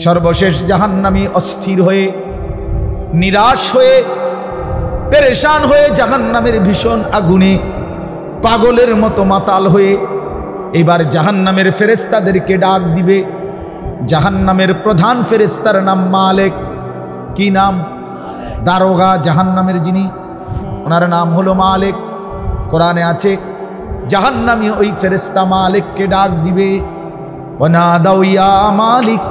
সর্বশেষ জাহান্নামী অস্থির হয়ে, নিরাশ হয়ে, পেরেশান হয়ে জাহান্নামের ভীষণ আগুনে পাগলের মতো মাতাল হয়ে এবার জাহান্নামের ফেরেশতাদেরকে ডাক দিবে। জাহান্নামের প্রধান ফেরেশতার নাম মালিক। কি নাম? দারোগা জাহান্নামের যিনি, ওনার নাম হলো মালিক। কোরআনে আছে জাহান্নামী ওই ফেরেশতা মালিককে ডাক দিবে, ওয়ানাদাউ ইয়া মালিক।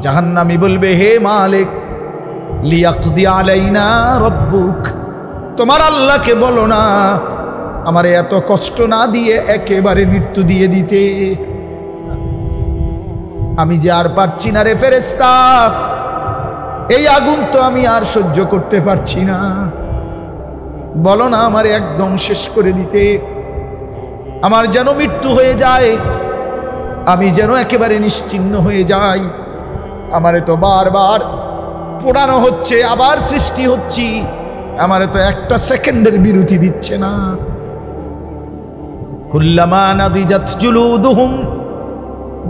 জাহান্নামী বলবে, হে মালিক, লিয়াকদি আলাইনা রব্বুক, তোমার আল্লাহকে বলো না আমারে এত কষ্ট না দিয়ে একেবারে মৃত্যু দিয়ে দিতে। আমি যে আর পারছি না রে ফেরেশতা, এই আগুন তো আমি আর সহ্য করতে পারছি না, বলো না আমারে একদম শেষ করে দিতে, আমার যেন মৃত্যু হয়ে যায়, আমি যেন একেবারে নিশ্চিহ্ন হয়ে যাই। আমারে তো বারবার পোড়ানো হচ্ছে, আবার সৃষ্টি হচ্ছি, আমারে তো একটা সেকেন্ডের বিরতি দিচ্ছে না। কুল্লামা নাদিজাত জুলুদুহুম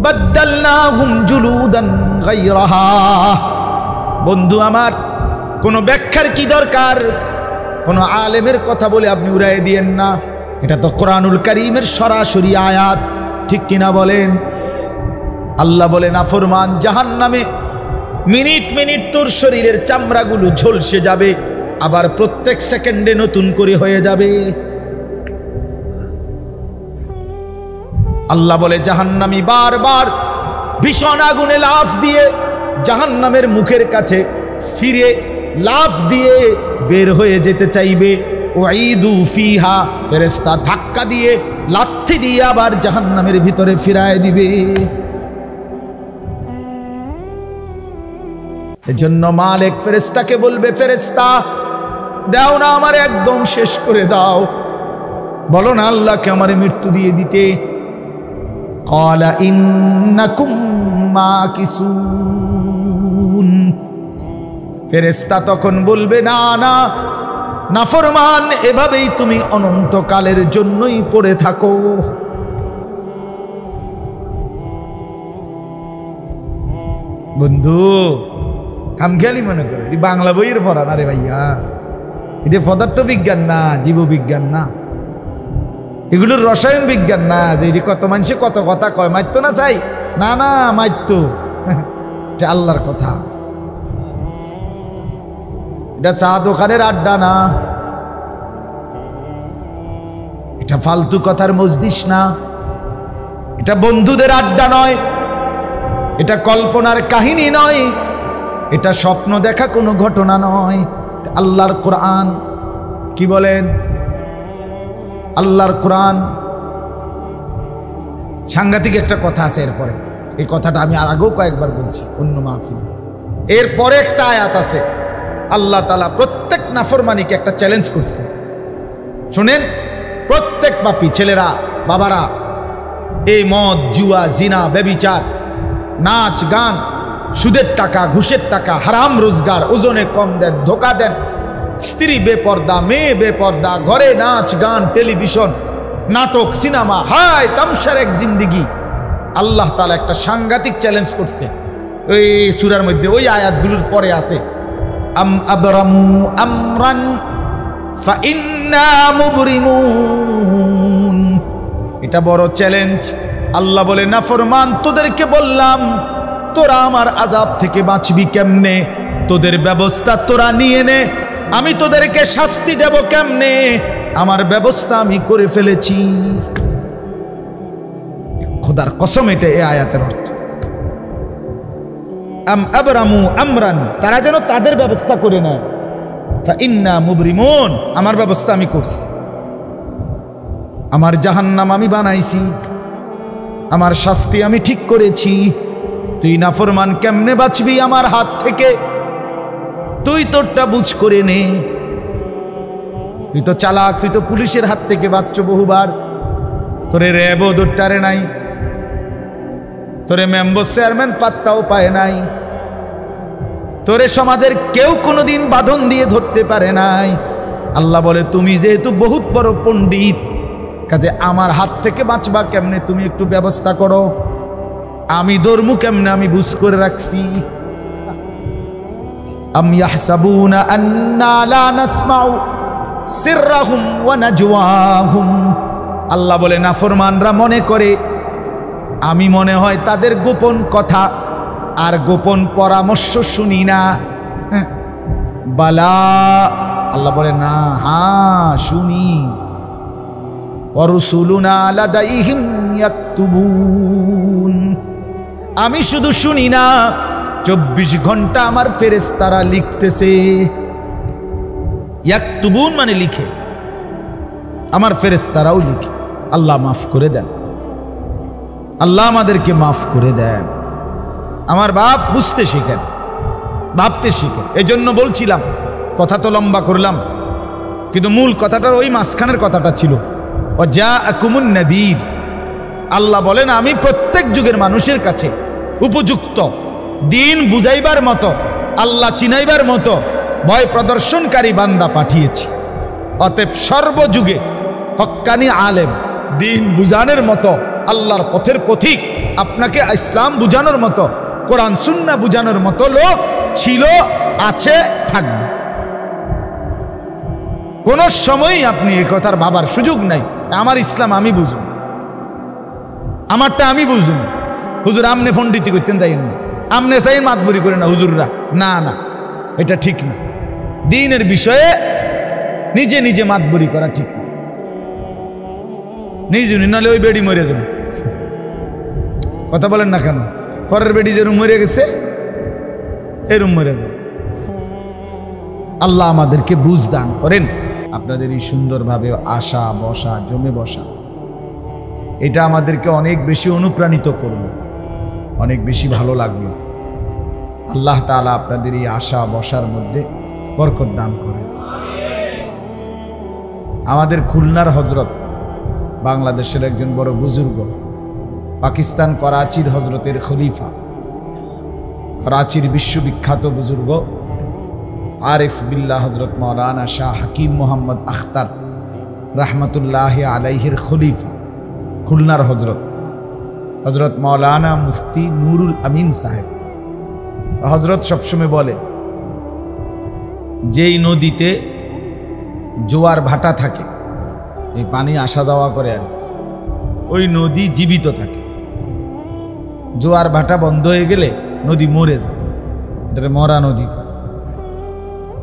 বাদদালনাহুম জুলুদান গায়রাহা। বন্ধু আমার, কোনো ব্যাখ্যার কি দরকার? কোনো আলেমের কথা বলে আপনি উড়াই দিয়েন না, এটা তো কোরআনুল কারীমের সরাসরি আয়াত, ঠিক কিনা বলেন? আল্লাহ বলে, নাফরমান জাহান্নামে মিনিট মিনিট তোর শরীরের চামড়াগুলো ঝলসে যাবে, আবার প্রত্যেক সেকেন্ডে নতুন করে হয়ে যাবে। আল্লাহ বলে, জাহান্নামী বারবার ভীষণ আগুনে লাফ দিয়ে জাহান্নামের মুখের কাছে ফিরে লাফ দিয়ে বের হয়ে যেতে চাইবে। ওয়াইদু ফিহা, ফেরেশতা ধাক্কা দিয়ে লাথি দিয়ে আবার জাহান্নামের ভিতরে ফিরায় দিবে। এজন্য মালিক ফেরেশতাকে বলবে, ফেরেশতা দাও না আমারে একদম শেষ করে দাও, বলো না আল্লাহকে আমারে মৃত্যু দিয়ে দিতে। ক্বালা ইন্নাকুম মাকিসুন। ফেরেশতা তখন বলবে, না না নাফরমান, এভাবেই তুমি অনন্তকালের জন্যই পড়ে থাকো। বন্ধু খামখেয়ালি মনে করে এটি বাংলা বইয়ের পড়া না রে ভাইয়া, এটা পদার্থ বিজ্ঞান না, জীববিজ্ঞান না, এগুলোর রসায়ন বিজ্ঞান না যে এটি কত মানুষে কত কথা কয়, মাইতো না চাই, না না মাইতো, এটা আল্লাহর কথা। এটা চা দোকানের আড্ডা না, এটা ফালতু কথার মজলিস না, এটা বন্ধুদের আড্ডা নয়, এটা কল্পনার কাহিনী নয়, এটা স্বপ্ন দেখা কোনো ঘটনা নয়। আল্লাহর কোরআন। কি বলেন? আল্লাহর কোরআন। সাংঘাতিক একটা কথা আছে এরপরে, এই কথাটা আমি আর আগেও কয়েকবার বলছি অন্য মাহফিল। এরপরে একটা আয়াত আছে, আল্লাহ তাআলা প্রত্যেক নাফরমানিকে একটা চ্যালেঞ্জ করছে। শুনেন, প্রত্যেক পাপী ছেলেরা, বাবারা, এই মদ, জুয়া, জিনা, ব্যভিচার, নাচ গান, সুদের টাকা, ঘুষের টাকা, হারাম রোজগার, ওজনে কম দেন, ধোকা দেন, স্ত্রী বেপর্দা, মেয়ে বেপর্দা, ঘরে নাচ গান, টেলিভিশন, নাটক, সিনেমা, হায় তামসার এক জিন্দিগি। আল্লাহ তাআলা একটা সাংঘাতিক চ্যালেঞ্জ করছে ওই সূরার মধ্যে, ওই আয়াতগুলোর পরে আছে, আম আবরামু আমরান ফাইন্না মুবরিমুন। এটা বড় চ্যালেঞ্জ। আল্লাহ বলে, নাফরমান তোদেরকে বললাম তোরা আমার আযাব থেকে বাঁচবি কেমনে, তোদের ব্যবস্থা তোরা নিয়ে নে, আমি তোদেরকে শাস্তি দেব কেমনে, আমার ব্যবস্থা আমি করে ফেলেছি। খোদার কসম, এটা এই আয়াতের অর্থ। আম আবরামু আমরান, তারা যেন তাদের ব্যবস্থা করে নেয়, ফাইন্না মুবরিমুন, আমার ব্যবস্থা আমি করছি, আমার জাহান্নাম আমি বানাইছি, আমার শাস্তি আমি ঠিক করেছি। তুই নাফরমান কেমনে বাঁচবি আমার হাত থেকে, তুই তোরটা বুঝ করে নে। তুই তো চালাক, তুই তো পুলিশের হাত থেকে বাঁচছ বহুবার, তোরে র্যাবও ধরতে নাই, তোরে মেম্বার চেয়ারম্যান পাত্তাও পায় নাই, তোরে সমাজের কেউ কোনোদিন বাঁধন দিয়ে ধরতে পারে নাই। আল্লাহ বলে, তুমি যেহেতু বহুত বড় পণ্ডিত, কাজে আমার হাত থেকে বাঁচবা কেমনে তুমি একটু ব্যবস্থা করো। আমি ধর্মু কেমনে আমি বুঝ করে রাখছি। আম ইয়াহসাবুনা আন্না লা নাসমাউ সিররাহুম ওয়া নাজওয়াহুম। আল্লাহ বলে নাফরমানরা মনে করে আমি মনে হয় তাদের গোপন কথা আর গোপন পরামর্শ শুনি না। বালা, আল্লাহ বলে না, হ্যাঁ শুনি। ওয়া রুসুলুনা লাদাইহিম ইয়াকতুবুন। আমি শুধু শুনি না, 24 ঘন্টা আমার ফেরেশতারা লিখতেছে। ইয়াকতুবুন মানে লিখে, আমার ফেরেশতারাও লিখে। আল্লাহ মাফ করে দেন, আল্লাহ আমাদেরকে মাফ করে দেন। আমার বাপ বুঝতে শিখেন, ভাবতে শিখেন। এজন্য বলছিলাম, কথা তো লম্বা করলাম, কিন্তু মূল কথাটার ওই মাঝখানের কথাটা ছিল ওয়াজাআকুমুন নাযীর। আল্লাহ বলেন আমি প্রত্যেক যুগের মানুষের কাছে উপযুক্ত দিন বুঝাইবার মতো, আল্লাহ চিনাইবার মতো ভয় প্রদর্শনকারী বান্দা পাঠিয়েছি। অতএব সর্বযুগে হক্কানি আলেম, দিন বুঝানোর মতো, আল্লাহর পথের পথিক, আপনাকে ইসলাম বুঝানোর মতো, কোরআন সুন্নাহ বুঝানোর মতো লোক ছিল, আছে, থাকবে। কোন সময়ই আপনি এই কথার ভাবার সুযোগ নাই আমার ইসলাম আমি বুঝুন, আমারটা আমি বুঝুন। হুজুর আমনে ফন্ডিতি করতেন যাইন না, আমনে চাই মাতবরি করে না হুজুররা, না না, এটা ঠিক না। দ্বীনের বিষয়ে নিজে নিজে মাতবরি করা ঠিক না। নিজে নাহলে ওই বেডি মরে যাবে। কথা বলেন না কেন? পরের বেডি যে রুম মরে গেছে, এই রুম মরে যাবে। আল্লাহ আমাদেরকে বুঝ দান করেন। আপনাদের এই সুন্দরভাবে আসা বসা, জমে বসা, এটা আমাদেরকে অনেক বেশি অনুপ্রাণিত করবে, অনেক বেশি ভালো লাগবে। আল্লাহ তাআলা আপনাদের এই আসা বসার মধ্যে বরকত দান করেন। আমাদের খুলনার হজরত, বাংলাদেশের একজন বড় বুজুর্গ, পাকিস্তান করাচির হজরতের খলিফা, করাচির বিশ্ববিখ্যাত বুজুর্গ আরিফ বিল্লাহ হজরত মৌলানা শাহ হাকিম মোহাম্মদ আখতার রহমতুল্লাহ আলাইহির খলিফা, খুলনার হজরত, হজরত মৌলানা মুফতি নুরুল আমিন সাহেব। হজরত সবসময় বলে, যেই নদীতে জোয়ার ভাটা থাকে, এই পানি আসা যাওয়া করে, আর ওই নদী জীবিত থাকে। জোয়ার ভাটা বন্ধ হয়ে গেলে নদী মরে যায়, এটা মরা নদী।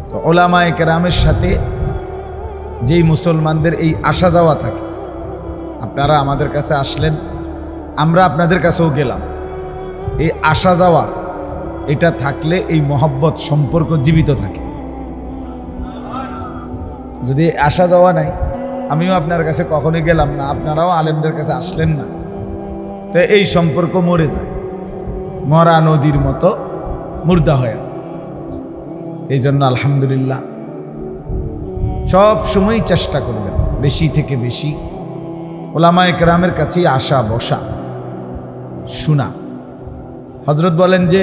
তো ওলামায়ে কেরামের সাথে যেই মুসলমানদের এই আসা যাওয়া থাকে, আপনারা আমাদের কাছে আসলেন, আমরা আপনাদের কাছেও গেলাম, এই আসা যাওয়া এটা থাকলে এই মহব্বত সম্পর্ক জীবিত থাকে। যদি আসা যাওয়া নাই, আমিও আপনার কাছে কখনোই গেলাম না, আপনারাও আলেমদের কাছে আসলেন না, তো এই সম্পর্ক মরে যায়, মরা নদীর মতো মুর্দা হয়ে যায়। এই জন্য আলহামদুলিল্লাহ সব সময় চেষ্টা করবেন বেশি থেকে বেশি ওলামায়ে কেরামের কাছেই আসা বসা শোনা। হযরত বলেন যে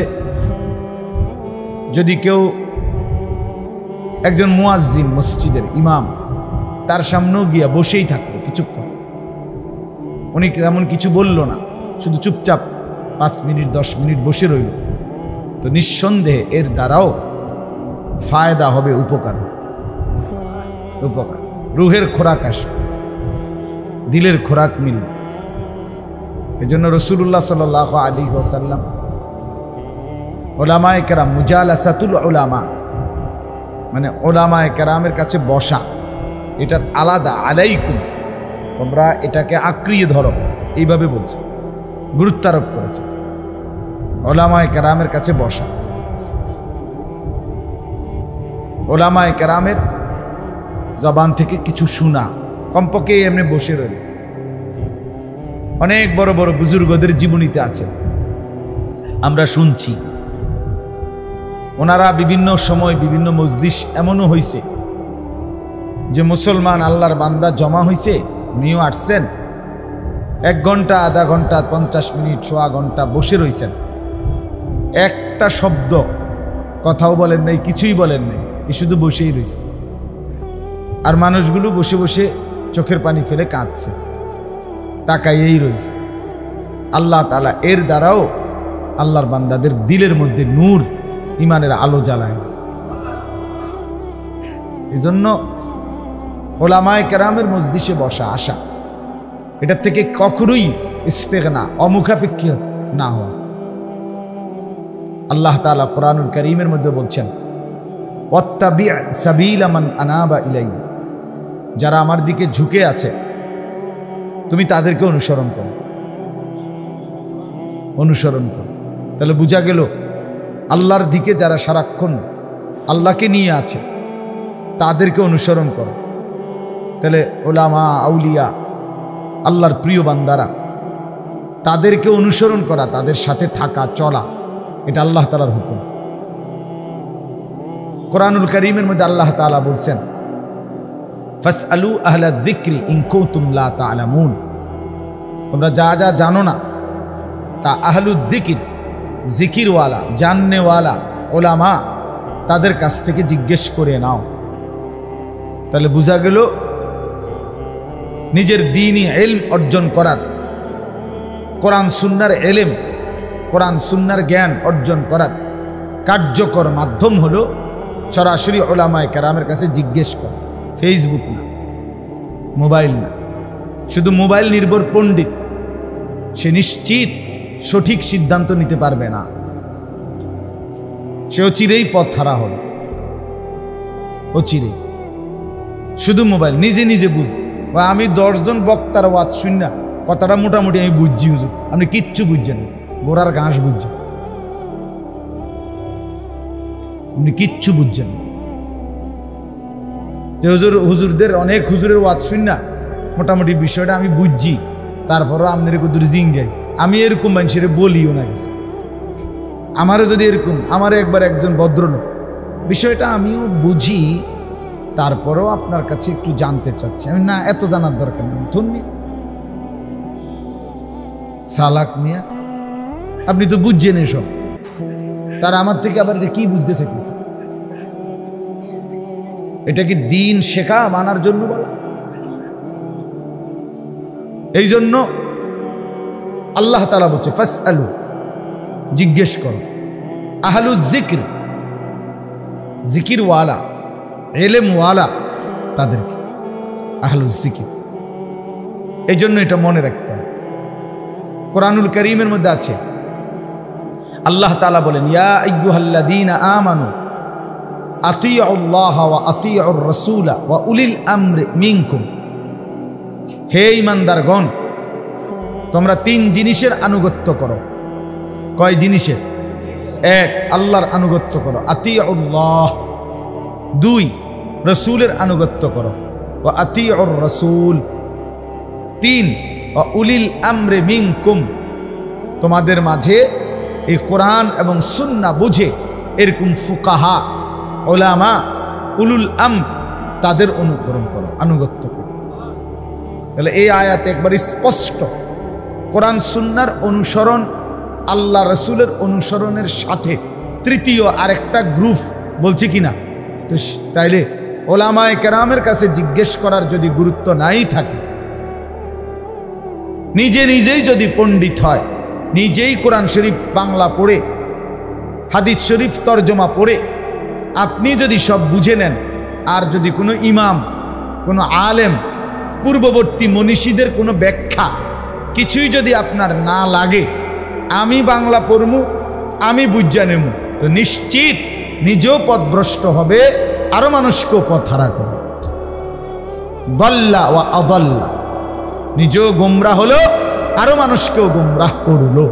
যদি কেউ একজন মুয়াজ্জিন, মসজিদের ইমাম, তার সামনেও গিয়া বসেই থাকলো কিছুক্ষণ, উনি তেমন কিছু বলল না, শুধু চুপচাপ 5 মিনিট 10 মিনিট বসে রইল, তো নিঃসন্দেহে এর দ্বারাও ফায়দা হবে, উপকার, উপকার, রুহের খোরাক আসবে, দিলের খোরাক মিলবে। এজন্য রাসূলুল্লাহ সাল্লাল্লাহু আলাইহি ওয়াসাল্লাম উলামায়ে কেরাম, মুজালাসাতুল উলামা মানে উলামায়ে কেরামের কাছে বসা, এটার আলাদা, আলাইকুম, তোমরা এটাকে আঁকড়িয়ে ধরো, এইভাবে বলছে, গুরুত্ব আরোপ করেছে। উলামায়ে কেরামের কাছে বসা, উলামায়ে কেরামের জবান থেকে কিছু শোনা, কমপক্ষে এমনি বসে রইল। অনেক বড় বড় বুজুর্গদের জীবনীতে আছে, আমরা শুনছি, ওনারা বিভিন্ন সময় বিভিন্ন মজলিস এমনও হয়েছে যে মুসলমান আল্লাহর বান্দা জমা হয়েছে, উনিও আসছেন, 1 ঘন্টা, আধা ঘন্টা, 50 মিনিট, 1/4 ঘন্টা বসে রয়েছেন, একটা শব্দ কথাও বলেন নাই, কিছুই বলেন নাই, শুধু বসেই রয়েছে। আর মানুষগুলো বসে বসে চোখের পানি ফেলে কাঁদছে, তাকাইয়েই রয়েছে। আল্লাহ তাআলা এর দ্বারাও আল্লাহর বান্দাদের দিলের মধ্যে নূর ইমানের আলো জ্বালায় দিয়েছে। এই জন্য ওলামায়ে কেরামের মজলিসে বসা আসা, এটার থেকে কখনোই ইস্তেগনা অমুখাপেক্ষী না হওয়া। আল্লাহ তাআলা কোরআনুল কারীমের মধ্যে বলছেন, ওয়াত্তাবি' সাবিলা মান আনাবা ইলাইয়া, যারা আমার দিকে ঝুঁকে আছে তুমি তাদেরকে অনুসরণ করো, অনুসরণ করো। তাহলে বোঝা গেল আল্লাহর দিকে যারা সারাক্ষণ আল্লাহকে নিয়ে আছে তাদেরকে অনুসরণ করো। তাহলে ওলামা আউলিয়া আল্লাহর প্রিয় বান্দারা তাদেরকে অনুসরণ করা, তাদের সাথে থাকা চলা, এটা আল্লাহ তাআলার হুকুম। কোরআনুল কারীমের মধ্যে আল্লাহ তাআলা বলছেন, ফাসআলু আহলা যিকরি ইন কুনতুম লা তা'লামুন, তোমরা যা যা জানো না তা আহলুদ যিকির, জিকিরওয়ালা জাননেওয়ালা ওলামা তাদের কাছ থেকে জিজ্ঞেস করে নাও। তাহলে বোঝা গেল নিজের দ্বীনি ইলম অর্জন করার, কোরআন সুন্নাহর ইলম, কোরআন সুন্নাহর জ্ঞান অর্জন করার কার্যকর মাধ্যম হলো সরাসরি ওলামায়ে কেরামের কাছে জিজ্ঞেস করা। ফেসবুক না, মোবাইল না। শুধু মোবাইল নির্ভর পণ্ডিত সে নিশ্চিত সঠিক সিদ্ধান্ত নিতে পারবে না, সে চিরেই পথ হারা হবে, ও চিরেই। শুধু মোবাইল নিজে নিজে বুঝবে। আমি 10 জন বক্তার ওয়াজ শুননা কথাটা মোটামুটি আমি বুঝছি, হুজুর আপনি কিচ্ছু বুঝছেন, গোড়ার ঘাস বুঝছেন, আপনি কিচ্ছু বুঝছেন। হুজুরদের অনেক হুজুরের ওয়াজ শুননা মোটামুটি বিষয়টা আমি বুঝছি, তারপরও আপনার কুদুর জিঙ্গাই। আমি এরকম মানুষের বলিও না কিছু। আমারও যদি এরকম, আমারও একবার একজন ভদ্রলোক, বিষয়টা আমিও বুঝি, তারপরেও আপনার কাছে একটু জানতে চাচ্ছি। আমি না, এত জানার দরকার নেই, ধন্য সালাক মিয়া, আপনি তো বুঝছেন এসব, তার আমার থেকে আবার এটা কি বুঝতে চাইতেছে? এটা কি দ্বীন শেখা মানার জন্য বলা? এই জন্য আল্লাহ তাআলা বলছে, ফাসআলু, জিজ্ঞেস করো, আহলুজ যিকর, জিকিরওয়ালা ইলমওয়ালা তাদেরকে আহলুজ যিকর। এই জন্য এটা মনে রাখতে হবে। কোরআনুল কারীমের মধ্যে আছে, আল্লাহ তাআলা বলেন, ইয়া আইয়ুহাল্লাযীনা আমানু আতিউল্লাহ ওয়া আতিউর রাসূলা ওয়া উলিল আমরি মিনকুম, হে ঈমানদারগণ তোমরা 3 জিনিসের আনুগত্য করো। কয় জিনিসের? 1, আল্লাহর আনুগত্য করো, আতিউল্লাহ। 2, রাসূলের আনুগত্য করো, ওয়া আতিউর রাসূল। 3, ওয়া উলিল আমরি মিনকুম, তোমাদের মাঝে এই কোরআন এবং সুন্নাহ বুঝে এরকম ফুকাহা, উলামা, উলুল আমর তাদের অনুকরণ করো, আনুগত্য করো। তাহলে এই আয়াতে একবার স্পষ্ট কোরআন সুন্নাহর অনুসরণ আল্লাহ রাসূলের অনুসরণের সাথে তৃতীয় আরেকটা গ্রুপ বলছে কিনা। তো তাইলে ওলামায়ে কেরামের কাছে জিজ্ঞেস করার যদি গুরুত্ব নাই থাকে, নিজে নিজেই যদি পণ্ডিত হয়, নিজেই কোরআন শরীফ বাংলা পড়ে, হাদিস শরীফ তর্জমা পড়ে আপনি যদি সব বুঝে নেন, আর যদি কোনো ইমাম, কোনো আলেম, পূর্ববর্তী মনীষীদের কোনো ব্যাখ্যা কিছুই যদি আপনার না লাগে, আমি বাংলা পড়মু, আমি বুঝা নেমু, তো নিশ্চিত নিজেও পথভ্রষ্ট হবে, আরো মানুষকেও পথ হারা করবে। দল্লা ওয়া আদাল্লা, নিজেও গোমরাহ হলো, আরো মানুষকেও গোমরাহ করলো।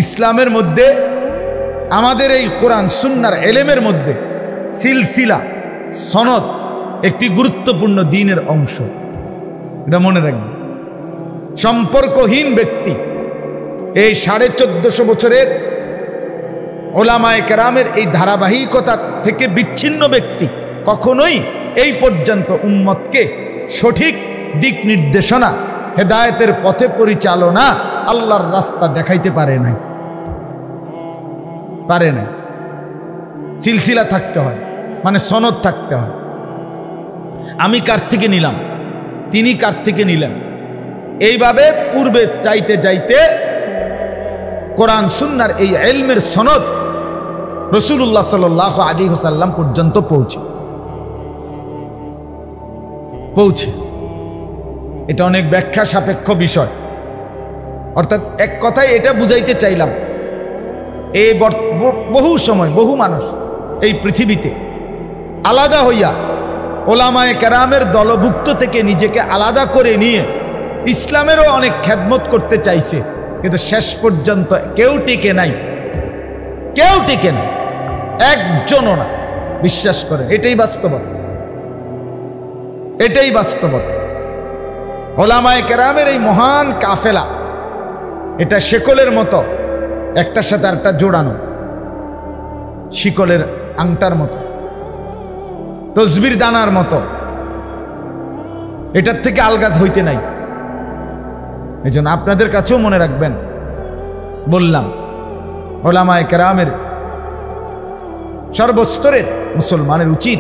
ইসলামের মধ্যে আমাদের এই কোরআন সুন্নাহর ইলমের মধ্যে সিলসিলা, সনদ একটি গুরুত্বপূর্ণ দ্বীনের অংশ, এটা মনে রাখবেন। সম্পর্কহীন ব্যক্তি, এই 1450 বছরের ওলামায়ে কেরামের এই ধারাবাহিকতা থেকে বিচ্ছিন্ন ব্যক্তি কখনোই এই পর্যন্ত উম্মতকে সঠিক দিক নির্দেশনা, হেদায়েতের পথে পরিচালনা, আল্লাহর রাস্তা দেখাইতে পারে নাই, পারে নাই। সিলসিলা থাকতে হয়, মানে সনদ থাকতে হয়। আমি কার থেকে নিলাম, তিনি কার থেকে নিলেন, এইভাবে পূর্বে যাইতে যাইতে কোরআন সুন্নাহর এই ইলমের সনদ রাসূলুল্লাহ সাল্লাল্লাহু আলাইহি ওয়াসাল্লাম পর্যন্ত পৌঁছে। এটা অনেক ব্যাখ্যা সাপেক্ষ বিষয়। অর্থাৎ এক কথায় এটা বুঝাইতে চাইলাম, এই বহু সময় বহু মানুষ এই পৃথিবীতে আলাদা হইয়া ওলামায়ে কেরামের দলভুক্ত থেকে নিজেকে আলাদা করে নিয়ে ইসলামেরও অনেক খেদমত করতে চাইছে, কিন্তু শেষ পর্যন্ত কেউ টিকে নাই, কেউ টিকে নাই, একজনও না। বিশ্বাস করেন, এটাই বাস্তবতা, এটাই বাস্তবতা। ওলামায়ে কেরামের এই মহান কাফেলা, এটা শিকলের মতো, একটার সাথে আরেকটা জোড়ানো, শিকলের আংটার মতো, তসবির দানার মতো, এটার থেকে আলগাত হইতে নাই। এই জন্য আপনাদের কাছেও মনে রাখবেন, বললাম ওলামায়ে কেরামের সর্বস্তরের মুসলমানের উচিত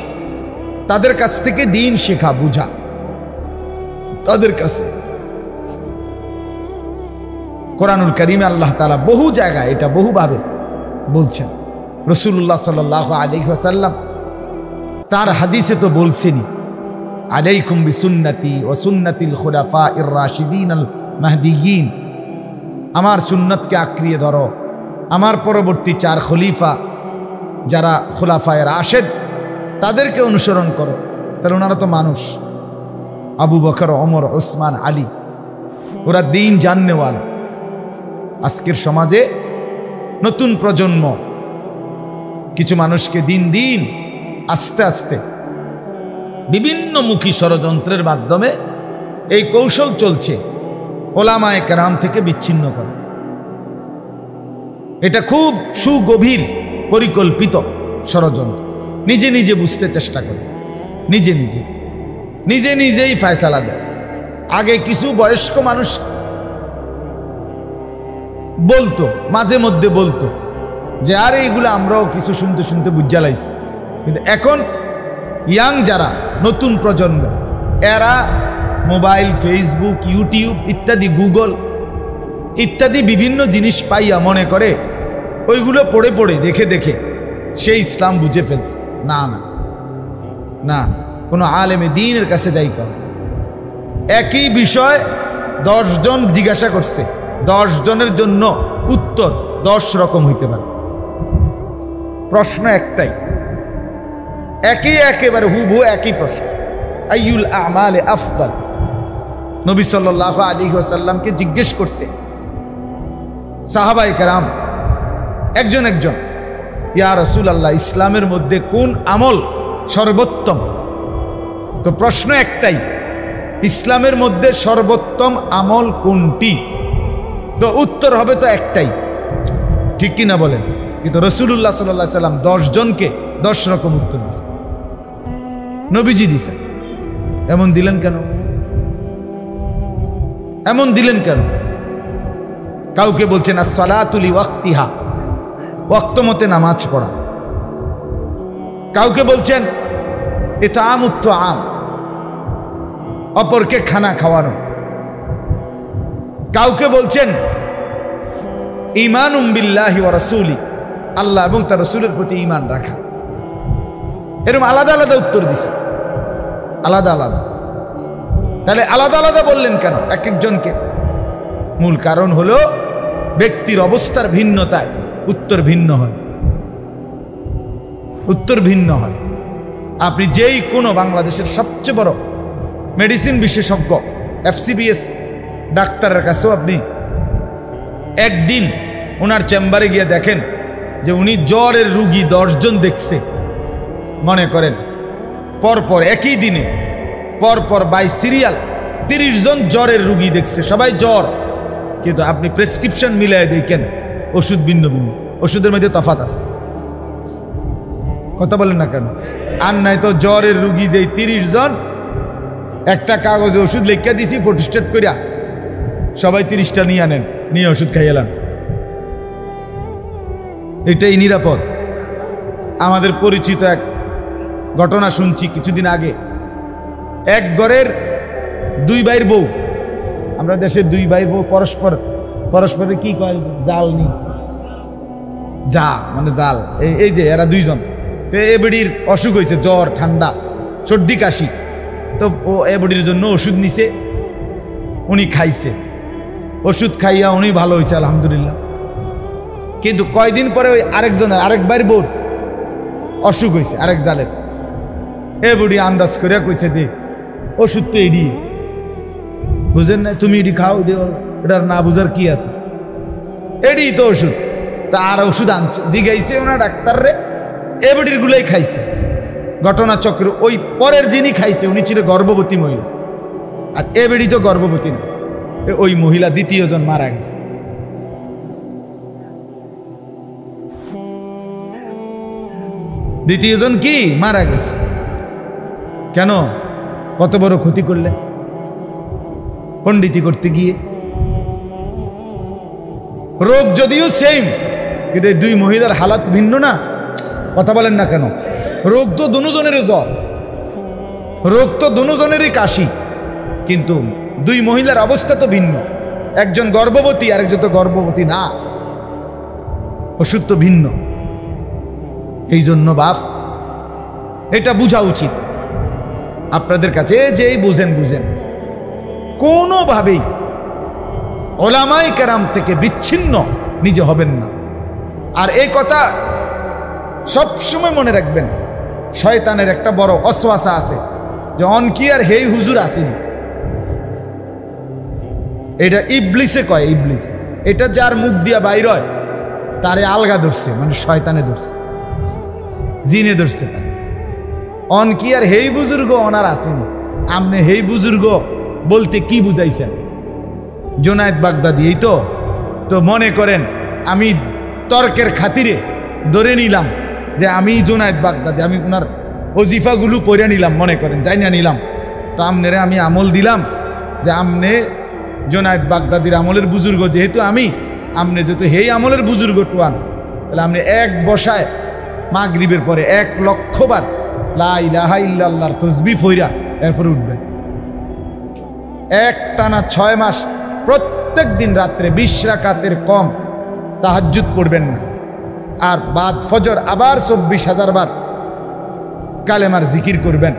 তাদের কাছ থেকে দিন শেখা, বুঝা। তাদের কাছে কোরআনুল কারীমে আল্লাহ তাআলা বহু জায়গায় এটা বহুভাবে বলছেন। রাসূলুল্লাহ সাল্লাল্লাহু আলাইহি ওয়াসাল্লাম তার হাদিসে তো বলছেনই, আলাইকুম বিসুন্নতি ওয়া সুন্নাতিল খুলাফাইর রাশিদিন আল মাহদিয়িন, আমার সুন্নতকে আঁকড়িয়ে ধরো, আমার পরবর্তী 4 খলিফা যারা খুলাফায়ে রাশেদ তাদেরকে অনুসরণ করো। তাহলে ওনারা তো মানুষ, আবু বকর, ওমর, ওসমান, আলী, ওরা দিন জাননেওয়ালা। আজকের সমাজে নতুন প্রজন্ম কিছু মানুষকে দিন দিন আস্তে আস্তে বিভিন্ন মুখী ষড়যন্ত্রের মাধ্যমে এই কৌশল চলছে ওলামায়ে কেরাম থেকে বিচ্ছিন্ন করা। এটা খুব সুগভীর পরিকল্পিত ষড়যন্ত্র। নিজে নিজে বুঝতে চেষ্টা করে, নিজেই ফয়সালা দেয়। আগে কিছু বয়স্ক মানুষ বলতো, মাঝে মধ্যে বলতো যে আরে এইগুলো আমরাও কিছু শুনতে শুনতে বুঝা লাইছি, কিন্তু এখন ইয়াং যারা নতুন প্রজন্ম, এরা মোবাইল, ফেসবুক, ইউটিউব ইত্যাদি, গুগল ইত্যাদি বিভিন্ন জিনিস পাইয়া মনে করে ওইগুলো পড়ে পড়ে দেখে দেখে সে ইসলাম বুঝে ফেলছে। না না না, কোনো আলেমে দ্বীনের কাছে যাইতে হবে। একই বিষয় 10 জন জিজ্ঞাসা করছে, 10 জনের জন্য উত্তর 10 রকম হইতে পারে। প্রশ্ন একটাই, একেবারে হুবহু একই প্রশ্ন, আইয়ুল আমালে আফদাল। নবী সাল্লাল্লাহু আলাইহি ওয়াসাল্লামকে জিজ্ঞেস করছে সাহাবায়ে কেরাম একজন, ইয়া রাসূলুল্লাহ, ইসলামের মধ্যে কোন আমল সর্বোত্তম? তো প্রশ্ন একটাই, ইসলামের মধ্যে সর্বোত্তম আমল কোনটি? তো উত্তর হবে তো একটাই, ঠিক কিনা বলেন? কিন্তু রাসূলুল্লাহ সাল্লাল্লাহু আলাইহি ওয়াসাল্লাম 10 জনকে 10 রকম উত্তর দিয়েছেন, নবীজি দিয়েছেন। এমন দিলেন কেন? কাউকে বলছেন as-salatu li waqtiha, ওয়াক্ত মতে নামাজ পড়া। কাউকে বলছেন ইতআমুত তুআম, অপরকে খানা খাওয়ানো। কাউকে বলছেন ঈমানুম বিল্লাহি ওয়া রাসূলি, আল্লাহ এবং তার রাসূলের প্রতি ঈমান রাখা। এরকম আলাদা আলাদা উত্তর দিছে, আলাদা আলাদা। তাহলে আলাদা আলাদা বললেন কেন এক একজনকে? মূল কারণ হলো ব্যক্তির অবস্থার ভিন্নতায় উত্তর ভিন্ন হয়। আপনি যেই কোনো বাংলাদেশের সবচেয়ে বড় মেডিসিন বিশেষজ্ঞ FCBS ডাক্তারের কাছেও আপনি একদিন ওনার চেম্বারে গিয়ে দেখেন যে উনি জ্বরের রুগী 10 জন দেখছে, মনে করেন পরপর একই দিনে পরপর বাই সিরিয়াল 30 জন জ্বরের রুগী দেখছে, সবাই জ্বর, কিন্তু আপনি প্রেসক্রিপশন মিলাই দেখেন ওষুধ ভিন্ন ভিন্ন, ওষুধের মধ্যে তফাৎ আছে। কথা বলেন না কেন? আর নাই তো জ্বরের রুগী যে 30 জন, একটা কাগজে ওষুধ লিখে দিছি ফটোস্টেট করিয়া, সবাই 30টা নিয়ে আনেন, নিয়ে ওষুধ খাইয়েলাম। এটাই নিরাপদ? আমাদের পরিচিত এক ঘটনা শুনছি কিছুদিন আগে, এক ঘরের 2 ভাইয়ের বউ, আমরা দেশের 2 ভাইয়ের বউ পরস্পর পরস্পরে কি কয় জাল নি যা মানে জাল এই যে এরা দুইজন তো এ বেডির অসুখ হয়েছে জ্বর ঠান্ডা সর্দি কাশি তো ও এ বেডির জন্য ওষুধ নিছে উনি খাইছে ওষুধ খাইয়া উনি ভালো হয়েছে আলহামদুলিল্লাহ কিন্তু কয়দিন পরে ওই আরেকজনের আরেকবার বোর অসুখ হয়েছে আরেক জালের এ বুড়ি আন্দাজ করে কইছে যে ওষুধ তো এডি বুঝেন না তুমি এডি খাও এটার না বুঝার কি আছে এডি তো ওষুধ তা আর ওষুধ আনছে জিগাইছে ওনা ডাক্তার রে এ বুড়ির গুলোই খাইছে ঘটনা চক্র ওই পরের যিনি খাইছে উনি ছিল গর্ভবতী মহিলা আর এ বেড়ি তো গর্ভবতী না ওই মহিলা দ্বিতীয় জন মারা গেছে দ্বিতীয় জন কি মারা গেছে কেন কত বড় ক্ষতি করলে পণ্ডিতি করতে গিয়ে রোগ যদিও সেম কিন্তু এই দুই মহিলার হালাত ভিন্ন না কথা বলেন না কেন রোগ তো দুজনেরই জ্বর রোগ তো দুজনেরই কাশি কিন্তু দুই মহিলার অবস্থা তো ভিন্ন একজন গর্ভবতী আরেকজন তো গর্ভবতী না ওষুধ তো ভিন্ন এই জন্য বাপ এটা বোঝা উচিত আপনাদের কাছে যেই বুঝেন কোনোভাবেই ওলামায়ে কেরাম থেকে বিচ্ছিন্ন নিজে হবেন না আর এই কথা সব সময় মনে রাখবেন শয়তানের একটা বড় ওয়াসওয়াসা আছে যে অনকি আর হেই হুজুর আসেনি এটা ইবলিসে কয় ইবলিস এটা যার মুখ দিয়া বাইর হয় তারে আলগা ধরছে মানে শয়তানে ধরছে জিনে ধরছে তার অনকি আর হেই বুজুর্গ ওনার আসেনি আপনি হেই বুজুর্গ বলতে কি বুঝাইছেন জুনায়েদ বাগদাদি এই তো মনে করেন আমি তর্কের খাতিরে ধরে নিলাম যে আমি জুনায়েদ বাগদাদি আমি ওনার ওজিফাগুলো পড়ে নিলাম মনে করেন জানিয়া নিলাম তো আমনেরে আমি আমল দিলাম যে আমনে জুনায়েদ বাগদাদির আমলের বুজুর্গ যেহেতু আমি আমনে যেহেতু হেই আমলের বুজুর্গ টুয়ান তাহলে আপনি এক বসায় মাগরিবের পরে 1,00,000 বার লা ইলাহা ইল্লাল্লাহর তাসবিহ পড়া এরপর উঠবেন এক টানা 6 মাস প্রত্যেক দিন রাত্রে 20 রাকাতের কম তাহাজ্জুদ পড়বেন না আর বাদ ফজর আবার 24,000 বার কালেমার জিকির করবেন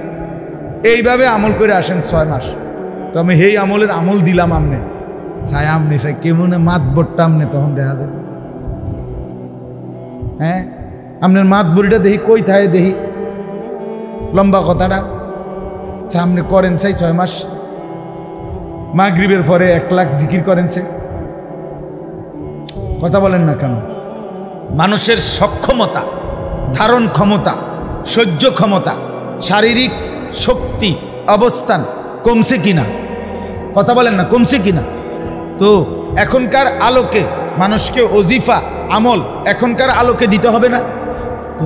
এইভাবে আমল করে আসেন 6 মাস তো আমি এই আমলের আমল দিলাম আমনে চাই আমনে চাই কেমন মাতবরটা আমনে তখন দেখা যাবে হ্যাঁ আপনার মাতবরিটা দেখি কই থাকে দেখি লম্বা কথাটা সামনে করেন চাই 6 মাস মাগরিবের পরে 1,00,000 জিকির করেন সে কথা বলেন না কেন মানুষের সক্ষমতা ধারণ ক্ষমতা সহ্য ক্ষমতা শারীরিক শক্তি অবস্থান কমছে কিনা কথা বলেন না কমছে কিনা তো এখনকার আলোকে মানুষকে ওজিফা আমল এখনকার আলোকে দিতে হবে না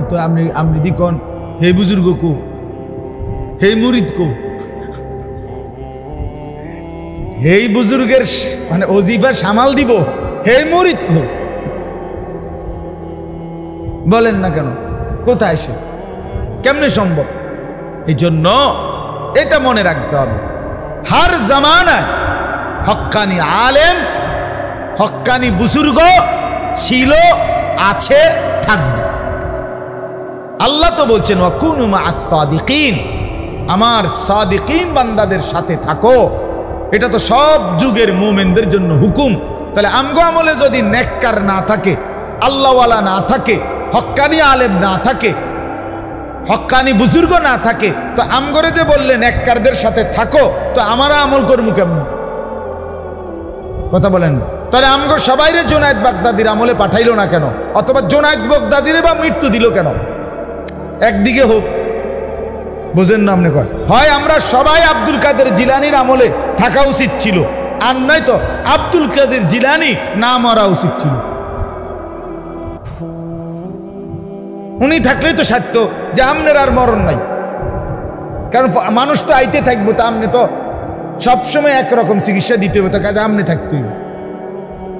তো আপনি দিকন হে বুজুর্গ কো হে মুরিদ কো হেই বুজুর্গের মানে ওজিফার সামাল দিব হে মুরিদ কো বলেন না কেন কোথায় সে কেমনে সম্ভব এই জন্য এটা মনে রাখতে হবে हर जमानाয় হক্কানি আলেম হক্কানি বুজুর্গ ছিল আছে থাকবে আল্লাহ তো বলছেন ওয়াকুনু মা'আস সাদিকিন আমার সাদিকিন বান্দাদের সাথে থাকো এটা তো সব যুগের মুমিনদের জন্য হুকুম তাহলে আমগো আমলে যদি নেককার না থাকে আল্লাহওয়ালা না থাকে হক্কানি আলেম না থাকে হক্কানি বুজুর্গ না থাকে তো আমগরে যে বললেন নেককারদের সাথে থাকো তো আমরা আমল করবো কেমন কথা বলেন তাহলে আমগো সবাইরে জুনায়েদ বাগদাদির আমলে পাঠাইলো না কেন অথবা জুনায়েদ বাগদাদিরে বা মৃত্যু দিল কেন একদিকে হোক বুঝেন না আপনি কয় হয় আমরা সবাই আব্দুল কাদের জিলানির আমলে থাকা উচিত ছিল আর নয় তো আব্দুল কাদের জিলানি না মরা উচিত ছিল উনি থাকলেই তো সারত যে আমনের আর মরণ নাই কারণ মানুষ তো আইতে থাকবো তা আমনে তো সবসময় একরকম চিকিৎসা দিতে হবে তো কাজে আমনে থাকতেই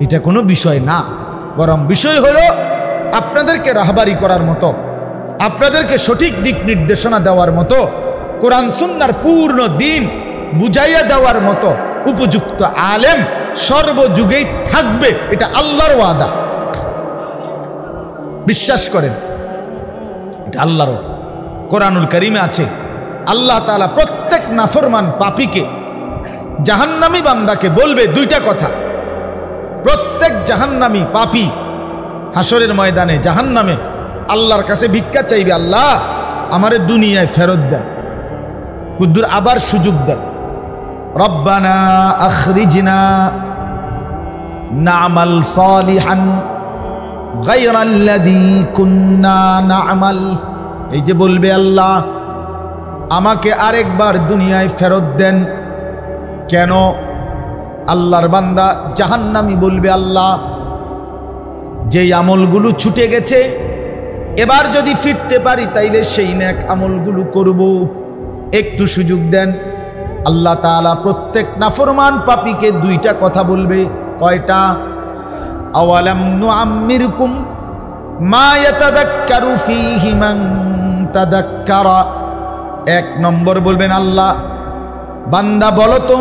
এটা কোনো বিষয় না বরং বিষয় হলো আপনাদেরকে রাহবারি করার মতো আপনাদেরকে সঠিক দিক নির্দেশনা দেওয়ার মতো কোরআন সুন্নাহর পূর্ণ দিন বুঝাইয়া দেওয়ার মতো উপযুক্ত আলেম সর্বযুগেই থাকবে, এটা আল্লাহর ওয়াদা। বিশ্বাস করেন, এটা আল্লাহর ওয়াদা। কোরআনুল কারীমে আছে আল্লাহ তাআলা প্রত্যেক নাফরমান পাপীকে, জাহান্নামী বান্দাকে বলবে দুইটা কথা। প্রত্যেক জাহান্নামী পাপী হাসরের ময়দানে জাহান্নামে আল্লাহর কাছে ভিক্ষা চাইবে, আল্লাহ আমারে দুনিয়ায় ফেরত দেন, কুদ্দুর আবার সুযোগ দেন। রব্বানা আখরিজনা না'মাল সালিহান গায়রাল্লাযী কুন্না না'মাল। এই যে বলবে আল্লাহ আমাকে আরেকবার দুনিয়ায় ফেরত দেন। কেন? আল্লাহর বান্দা জাহান্নামী বলবে, আল্লাহ যেই আমলগুলো ছুটে গেছে এবার যদি ফিরতে পারি তাইলে সেই নেক আমলগুলো করব, একটু সুযোগ দেন। আল্লাহ তাআলা প্রত্যেক নাফরমান পাপীকে দুইটা কথা বলবে। কয়টা? আওয়ালাম নুআম্মিরকুম মা ইয়াতাযাক্কারু ফীহি মান তাযাক্কারা। এক নম্বর বলবেন, আল্লাহ বান্দা বলো তো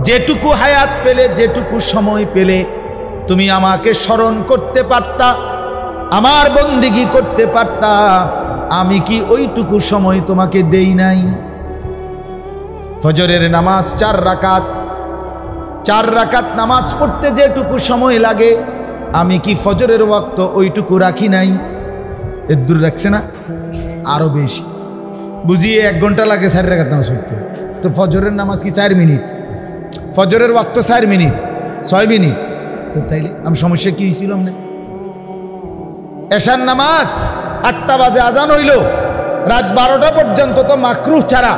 যেটুকু হায়াত পেলে, যেটুকু সময় পেলে তুমি আমাকে স্মরণ করতে পারতা, আমার বন্দিগি করতে পারতা, আমি কি ওইটুকু সময় তোমাকে দেই নাই? ফজরের নামাজ 4 রাকাত, 4 রাকাত নামাজ পড়তে যেটুকু সময় লাগে আমি কি ফজরের ওয়াক্ত ওইটুকু রাখি নাই? এর দূর রাখছে না, আরো বেশি। বুঝিয়ে 1 ঘন্টা লাগে 4 রাকাত নামাজ পড়তে, তো ফজরের নামাজ কি 4 মিনিট? ফজরের ওয়াক্ত 4 মিনিট, 6 মিনিট। তো তাইলে আমি সমস্যা কি ছিল? এশার নামাজ 8টা বাজে আজান হইল, রাত 12টা পর্যন্ত তো মাকরুহ ছাড়া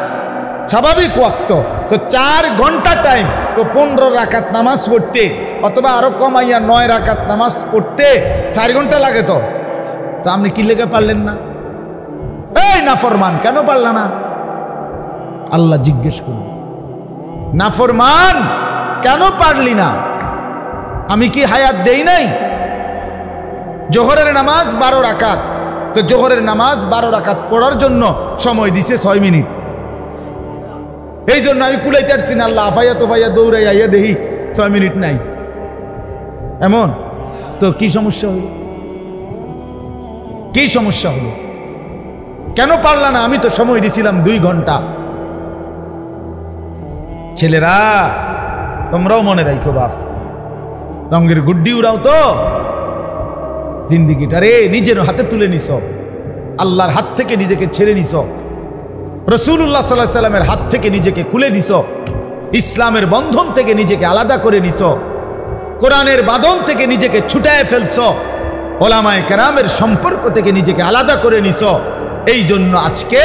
স্বাভাবিক ওয়াক্ত, তো 4 ঘন্টা টাইম, তো 15 রাকাত নামাজ পড়তে অথবা আরো কমাইয়া 9 রাকাত নামাজ পড়তে 4 ঘন্টা লাগে। তো আপনি কি লেগে পারলেন না? এই নাফরমান কেন পারলা না? আল্লাহ জিজ্ঞেস করুন, নাফরমান কেন পারলি না? আমি কি হায়াত দেই নাই? জোহরের নামাজ 12 রাকাত, তো জোহরের নামাজ 12 রাকাত পড়ার জন্য সময় দিছে 6 মিনিট। এই জন্য আমি কুলাইতে পারছি না, আল্লাহ আফাইয়া তোফাইয়া দৌড়াই আইয়া দেখি 6 মিনিট নাই। এমন তো কি সমস্যা হলো? কি সমস্যা হলো? কেন পারলা না? আমি তো সময় দিছিলাম 2 ঘন্টা। ছেলেরা তোমরাও মনে রাখো, বাপ রঙের গুড্ডি উড়াও তো, জিন্দিগিটারে নিজের হাতে তুলে নিছ, আল্লাহর হাত থেকে নিজেকে ছেড়ে নিছ, রাসূলুল্লাহ সাল্লাল্লাহু আলাইহি সাল্লামের হাত থেকে নিজেকে খুলে নিছ, ইসলামের বন্ধন থেকে নিজেকে আলাদা করে নিছ, কোরআনের বাঁধন থেকে নিজেকে ছুটায় ফেলছ, ওলামায়ে কেরামের সম্পর্ক থেকে নিজেকে আলাদা করে নিছ। এই জন্য আজকে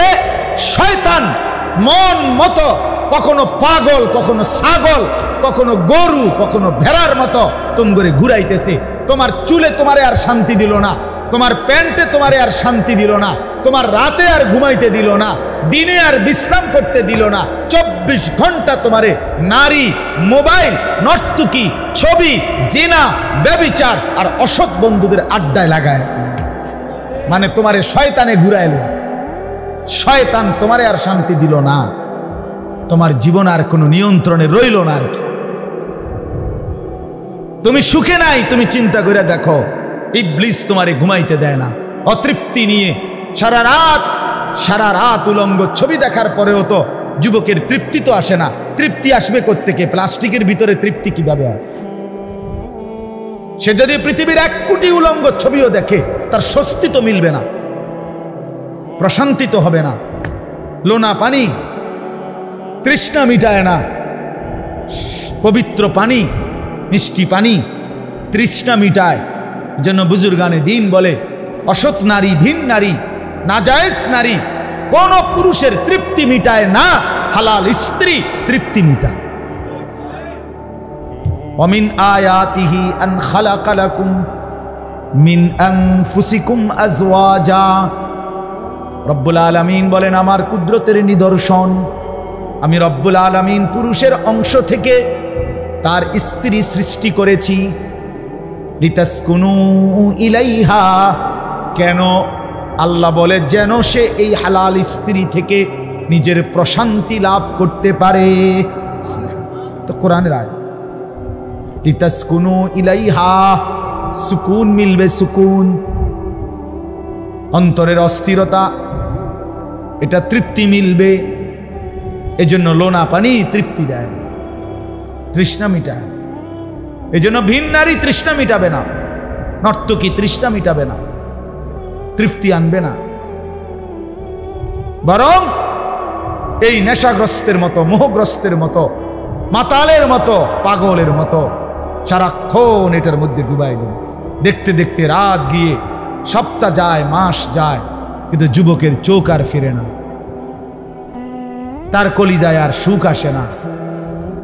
শয়তান মন মতো কখনো পাগল, কখনো ছাগল, কখনো গরু, কখনো ভেড়ার মতো তোমরে ঘুরাইতেছে। তোমার চুলে তোমারে আর শান্তি দিল না, তোমার প্যান্টে তোমারে আর শান্তি দিল না, তোমার রাতে আর ঘুমাইতে দিল না, দিনে আর বিশ্রাম করতে দিল না। 24 ঘন্টা তোমারে নারী, মোবাইল, নর্তকী, ছবি, জিনা, ব্যভিচার আর অসৎ বন্ধুদের আড্ডায় লাগায়, মানে তোমারে শয়তানে ঘুরাইল। শয়তান তোমারে আর শান্তি দিল না, তোমার জীবন আর কোনো নিয়ন্ত্রণে রইল না। আর কি তুমি সুখে নাই? তুমি চিন্তা করে দেখো, ইবলিস তোমারে ঘুমাইতে দেয় না, অতৃপ্তি নিয়ে সারা রাত উলঙ্গ ছবি দেখার পরেও তো যুবকের তৃপ্তি তো আসে না। তৃপ্তি আসবে কোত্থেকে? প্লাস্টিকের ভিতরে তৃপ্তি কিভাবে হয়? সে যদি পৃথিবীর 1 কোটি উলঙ্গ ছবিও দেখে তার স্বস্তি তো মিলবে না, প্রশান্তি তো হবে না। লোনা পানি তৃষ্ণা মিটায় না, পবিত্র পানি, মিষ্টি পানি তৃষ্ণা মিটায়। জন্য বুজুর্গানে দিন বলে, অসৎ নারী, ভিন নারী, নাজায়েজ নারী কোন পুরুষের তৃপ্তি মিটায় না, হালাল স্ত্রী তৃপ্তি মিটায়। ওমিন আয়াতিহি আন খালাকা লাকুম মিন আনফুসিকুম আজওয়াজা। রব্বুল আলামিন বলেন, আমার কুদরতের নিদর্শন, আমি রব্বুল আলামিন পুরুষের অংশ থেকে তার স্ত্রী সৃষ্টি করেছি। লিতাসকুনু ইলাইহা, কেন? আল্লাহ বলে যেন সে এই হালাল স্ত্রী থেকে নিজের প্রশান্তি লাভ করতে পারে। তো কোরআনের আয়াত, লিতাসকুনু ইলাইহা, সুকুন মিলবে, সুকুন। অন্তরের অস্থিরতা, এটা তৃপ্তি মিলবে। এজন্য লোনা পানি তৃপ্তি দেয় না, তৃষ্ণা মিটায়। এজন্য ভিন নারী তৃষ্ণা মিটাবে না, নর্তকী তৃষ্ণা মিটাবে না, তৃপ্তি আনবে না। বরং এই নেশাগ্রস্তের মতো, মোহগ্রস্তের মতো, মাতালের মতো, পাগলের মতো সারাক্ষণ এটার মধ্যে ডুবাই দেবে। দেখতে দেখতে রাত গিয়ে সপ্তাহ যায়, মাস যায়, কিন্তু যুবকের চোখ আর ফিরে না, তার কলিজায় আর সুখ আসে না,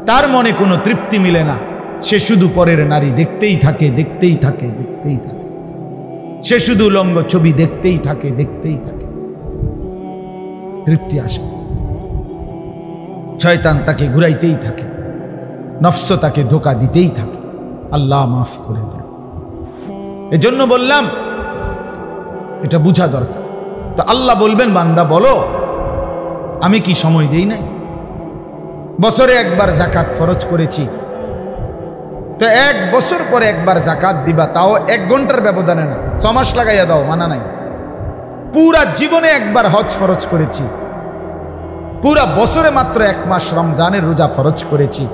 তার মনে কোনো তৃপ্তি মিলে না। সে শুধু পরের নারী দেখতেই থাকে, দেখতেই থাকে, দেখতেই থাকে। সে শুধু উলঙ্গ ছবি দেখতেই থাকে, দেখতেই থাকে, তৃপ্তি আসে। শয়তান তাকে ঘুরাইতেই থাকে, নফস তাকে ধোঁকা দিতেই থাকে। আল্লাহ মাফ করে দেয়। এজন্য বললাম এটা বুঝা দরকার। তো আল্লাহ বলবেন, বান্দা বলো আমি কি সময় দেই নাই? বছরে একবার জাকাত ফরজ করেছি, তো 1 বছর পরে একবার জাকাত দিবা, তাও 1 ঘন্টার ব্যবধানে না, 6 মাস লাগাইয়া দাও, মানা নাই। পুরা জীবনে একবার হজ ফরজ করেছি, পুরা বছরে মাত্র 1 মাস রমজানের রোজা ফরজ করেছি,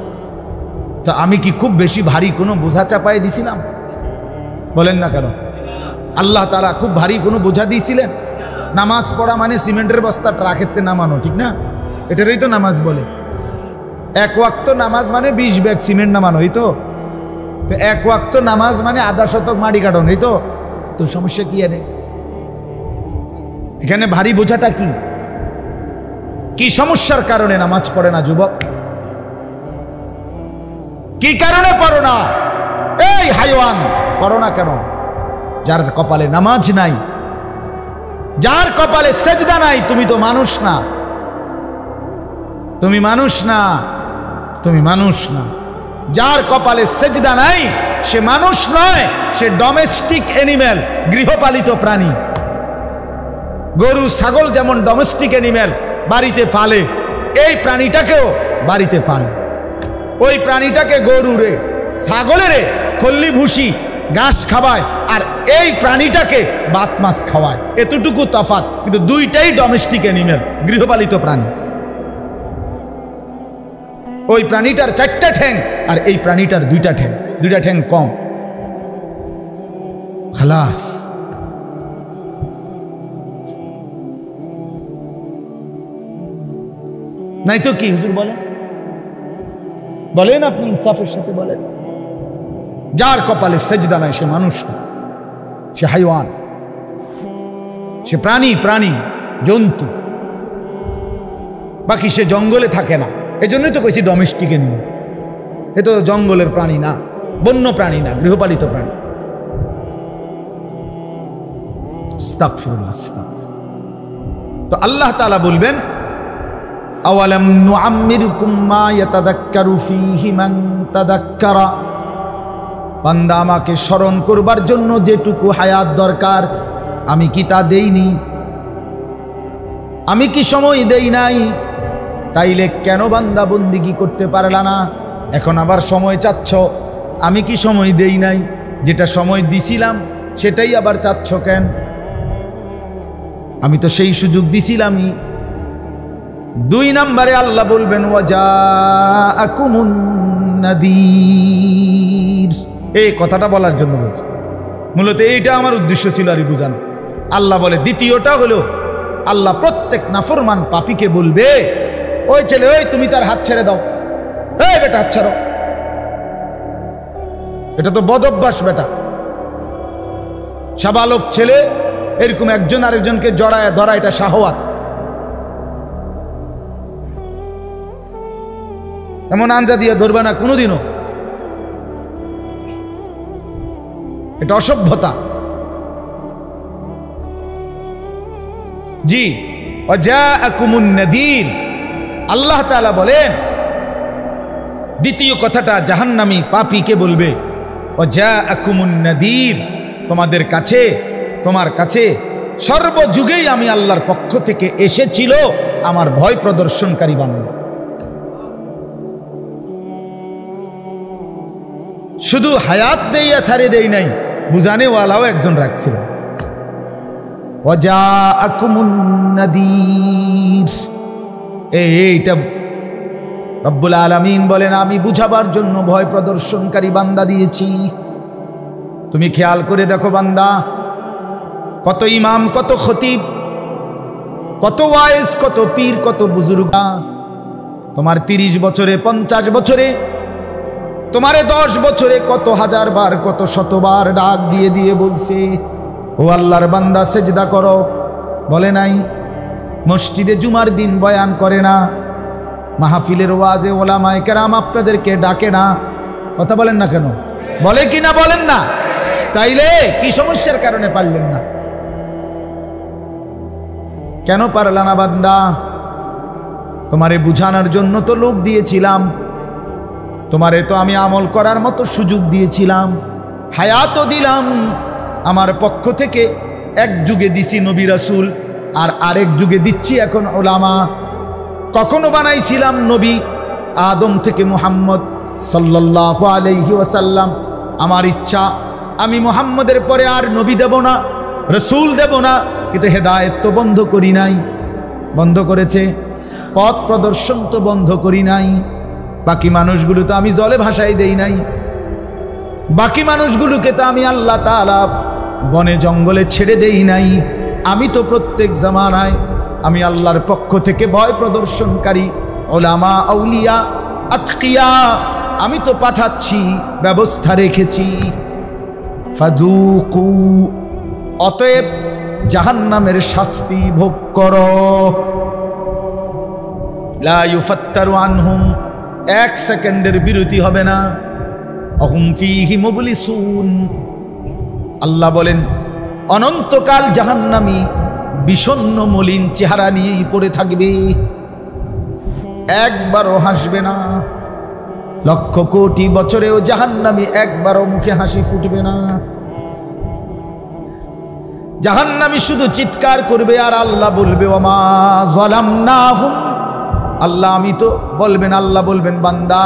তো আমি কি খুব বেশি ভারী কোনো বোঝা চাপায় দিছিলাম? বলেন না কেন? আল্লাহ তাআলা খুব ভারী কোনো বোঝা দিয়েছিলেন? নামাজ পড়া মানে সিমেন্টের বস্তা ট্রাকেতে নামানো, ঠিক না? এটারই তো নামাজ বলে। 1 ওয়াক্ত নামাজ মানে 20 ব্যাগ সিমেন্ট নামানো, এই তো। 1 ওয়াক্ত নামাজ মানে আধা শতক মাটি কাটন, এই তো। তো সমস্যা কি? আরে এখানে ভারী বোঝাটা কি? কি সমস্যার কারণে নামাজ পড়ে না যুবক? কি কারণে পড়ো না? এই হাইওয়ান, পড়ো না কেন? যার কপালে নামাজ নাই, যার কপালে সেজদা নাই, তুমি তো মানুষ না, তুমি মানুষ না, তুমি মানুষ না। যার কপালে সেজদা নাই সে মানুষ নয়, সে ডোমেস্টিক অ্যানিমেল, গৃহপালিত প্রাণী। গরু ছাগল যেমন ডোমেস্টিক অ্যানিমেল, বাড়িতে ফালে, এই প্রাণীটাকেও বাড়িতে ফালে। ওই প্রাণীটাকে গরুরে, ছাগলেরে খল্লি ভুসি ঘাস খাওয়ায়, আর এই প্রাণীটাকে ভাত মাছ খাওয়ায়। এতটুকু তফাৎ, কিন্তু দুইটাই ডোমেস্টিক অ্যানিমেল, গৃহপালিত প্রাণী। ওই প্রাণীটার 4টা ঠ্যাং, আর এই প্রাণীটার 2টা ঠ্যাং, 2টা ঠ্যাং কম। খালাস। নাই তো কি হুজুর বলেন? বলেন আপনি ইনসাফের সাথে বলেন। যার কপালে সেজদা নাই সে মানুষ না, সে হাইওয়ান, সে প্রাণী, জন্তু। বাকি সে জঙ্গলে থাকে না, এজন্যই তো কইছি ডোমেস্টিক অ্যানিমেল। এ তো জঙ্গলের প্রাণী না, বন্য প্রাণী না, গৃহপালিত প্রাণী। আস্তাগফিরুল্লাহ, আস্তাগফিরুল্লাহ। তো আল্লাহ তাআলা বলবেন, আওয়ালাম নুআম্মিরকুম মা ইয়াতাযাক্কারু ফীহি মান তাযাক্কারা। বান্দা, আমাকে স্মরণ করবার জন্য যেটুকু হায়াত দরকার আমি কি তা দেইনি? আমি কি সময় দেই নাই? তাইলে কেন বান্দা বন্দিগি করতে পারলা না? এখন আবার সময় চাচ্ছ। আমি কি সময় দেই নাই? যেটা সময় দিছিলাম সেটাই আবার চাচ্ছ কেন? আমি তো সেই সুযোগ দিছিলামই। 2 নম্বরে আল্লাহ বলবেন, ওয়াজাআকুমুন নাযীর। এই কথাটা বলার জন্য বলছি, মূলত এইটা আমার উদ্দেশ্য ছিল আর বুঝানো। আল্লাহ বলে, দ্বিতীয়টা হলো আল্লাহ প্রত্যেক নাফরমান পাপীকে বলবে, ওই ছেলে, ওই তুমি তার হাত ছেড়ে দাও, এই বেটা হাত ছাড়ো। এটা তো বদ অভ্যাস বেটা। সাবালক ছেলে এরকম একজন আরেকজনকে জড়ায় ধরা, এটা শাহওয়াত। এমন আঞ্জা দিয়ে ধরবে না কোনোদিনও, এটা অসভ্যতা। জি, ওয়াজাআকুমুন নাযীর। আল্লাহ তাআলা বলেন, দ্বিতীয় কথাটা জাহান্নামী পাপীকে বলবে, ওয়াজাআকুমুন নাযীর। তোমাদের কাছে, তোমার কাছে সর্বযুগেই আমি আল্লাহর পক্ষ থেকে এসেছিল আমার ভয় প্রদর্শনকারী বান্দা। শুধু হায়াত দেইয়া ছাড়ে দেই নাই, বুঝানে ওয়ালাও একজন রাখছিল। ওয়াজাআকুমুন নাদির, এইটা রব্বুল আলামিন বলেন আমি বুঝাবার জন্য ভয় প্রদর্শনকারী বান্দা দিয়েছি। তুমি খেয়াল করে দেখো বান্দা, কত ইমাম, কত খতিব, কত ওয়াইজ, কত পীর, কত বুজুর্গ তোমার 30 বছরে, 50 বছরে, তোমারে 10 বছরে কত হাজার বার, কত শতবার ডাক দিয়ে দিয়ে বলছে ও আল্লাহর বান্দা সেজদা করো, বলে নাই? মসজিদে জুমার দিন বয়ান করে না? মাহফিলের ওয়াজে ওলামায়ে কেরাম আপনাদেরকে ডাকে না? কথা বলেন না কেন? বলে কি না বলেন না? তাইলে কি সমস্যার কারণে পারলেন না? কেন পারলা না বান্দা? তোমারে বুঝানোর জন্য তো লোক দিয়েছিলাম, তোমারে তো আমি আমল করার মতো সুযোগ দিয়েছিলাম, হায়াতও দিলাম। আমার পক্ষ থেকে এক যুগে দিছি নবী রাসূল, আর আরেক যুগে দিচ্ছি এখন ওলামা। কখনো বানাইছিলাম নবী আদম থেকে মুহাম্মদ সাল্লাল্লাহু আলাইহি ওয়াসাল্লাম। আমার ইচ্ছা আমি মুহাম্মদের পরে আর নবী দেব না, রাসূল দেব না, কিন্তু হেদায়েত তো বন্ধ করি নাই। বন্ধ করেছে? পথ প্রদর্শন তো বন্ধ করি নাই। বাকি মানুষগুলো তো আমি জলে ভাসাই দেই নাই। বাকি মানুষগুলোকে তো আমি আল্লাহ তাআলা বনে জঙ্গলে ছেড়ে দেই নাই। আমি তো প্রত্যেক জামানায় আমি আল্লাহর পক্ষ থেকে ভয় প্রদর্শনকারী ওলামা, আউলিয়া, আতকিয়া আমি তো পাঠাচ্ছি, ব্যবস্থা রেখেছি। ফাযুকু, অতএব জাহান্নামের শাস্তি ভোগ করো। লা ইউফাত্তারু আনহুম, 1 সেকেন্ডের বিরতি হবে না। অহুম ফীহি মুবলিসুন, আল্লাহ বলেন অনন্তকাল জাহান্নামী বিষণ্ণ মলিন চেহারা নিয়েই পড়ে থাকবে, একবারও হাসবে না। লক্ষ কোটি বছরেও জাহান্নামী একবারও মুখে হাসি ফুটবে না। জাহান্নামী শুধু চিৎকার করবে আর আল্লাহ বলবে ওমা যালামনাহুম, আল্লাহ আমি তো বলবেন, আল্লাহ বলবেন বান্দা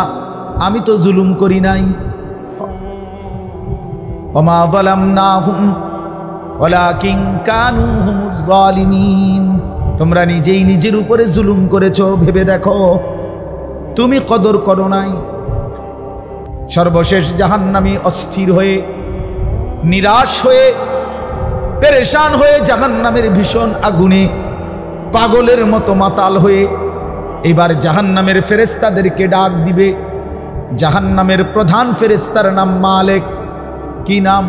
আমি তো জুলুম করি নাই। ওমা যালামনাহুম ওয়ালাকিন কানু হুমুজ যালিমিন, তোমরা নিজেই নিজের উপরে জুলুম করেছো, ভেবে দেখো তুমি কদর করো নাই। সর্বশেষ জাহান্নামী অস্থির হয়ে, নিরাশ হয়ে, পেরেশান হয়ে জাহান্নামের ভীষণ আগুনে পাগলের মতো মাতাল হয়ে এবার জাহান্নামের ফেরেশতাদেরকে ডাক দিবে। জাহান্নামের প্রধান ফেরেশতার নাম মালিক। কি নাম?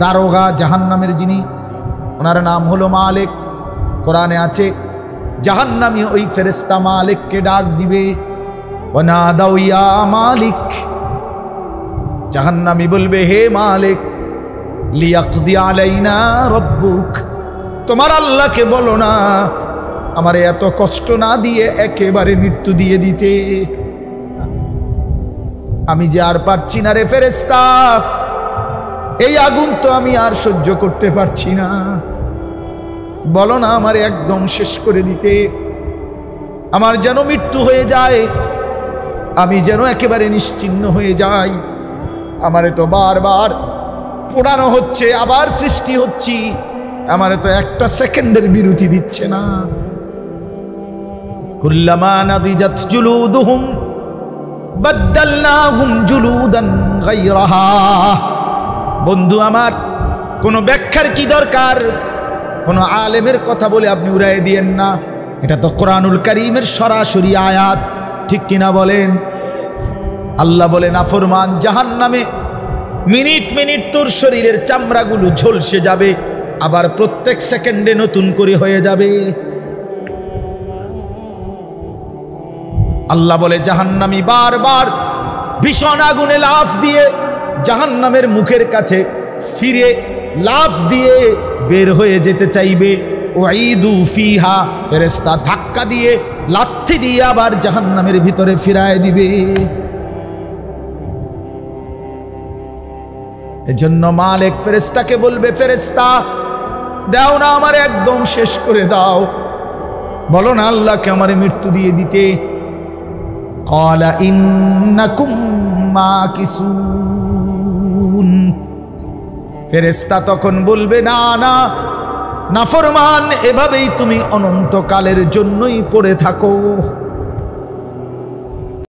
দারোগা জাহান্নামের যিনি, ওনার নাম হলো মালিক। কোরআনে আছে জাহান্নামী ওই ফেরেশতা মালিককে ডাক দিবে, ওয়ানাদাউ ইয়া মালিক, জাহান্নামী বলবে হে মালিক, লিয়াকদি আলাইনা রব্বুক, তোমার আল্লাহকে বলো না আমারে এত কষ্ট না দিয়ে একেবারে মৃত্যু দিয়ে দিতে। আমি যে আর পারছি না রে ফেরেশতা, এই আগুন তো আমি আর সহ্য করতে পারছি না, বলো না আমারে একদম শেষ করে দিতে, আমার যেন মৃত্যু হয়ে যায়, আমি যেন একেবারে নিশ্চিহ্ন হয়ে যাই। আমারে তো বারবার পোড়ানো হচ্ছে, আবার সৃষ্টি হচ্ছি, আমারে তো একটা সেকেন্ডের বিরতি দিচ্ছে না। কুল্লামা নাদিজাত জুলুদুহুম বাদদালনাহুম জুলুদান গায়রাহা। বন্ধু আমার, কোনো ব্যাখ্যার কি দরকার? কোনো আলেমের কথা বলে আপনি উড়াই দিয়েন না, এটা তো কোরআনুল কারীমের সরাসরি আয়াত, ঠিক কিনা বলেন? আল্লাহ বলে নাফরমান জাহান্নামে মিনিট মিনিট তোর শরীরের চামড়াগুলো ঝলসে যাবে, আবার প্রত্যেক সেকেন্ডে নতুন করে হয়ে যাবে। আল্লাহ বলে জাহান্নামী বারবার ভীষণ আগুনে লাফ দিয়ে জাহান্নামের মুখের কাছে ফিরে লাফ দিয়ে বের হয়ে যেতে চাইবে। ওয়াইদু ফিহা, ফেরেশতা ধাক্কা দিয়ে লাথি দিয়ে আবার জাহান্নামের ভিতরে ফিরায় দিবে। এজন্য মালিক ফেরেশতাকে বলবে, ফেরেশতা দাও না আমার একদম শেষ করে দাও, বলো না আল্লাহকে আমার মৃত্যু দিয়ে দিতে। ক্বালা ইন্নাকুম মাকিসুন, ফেরেশতা তখন বলবে, না না নাফরমান, এভাবেই তুমি অনন্তকালের জন্যই পড়ে থাকো।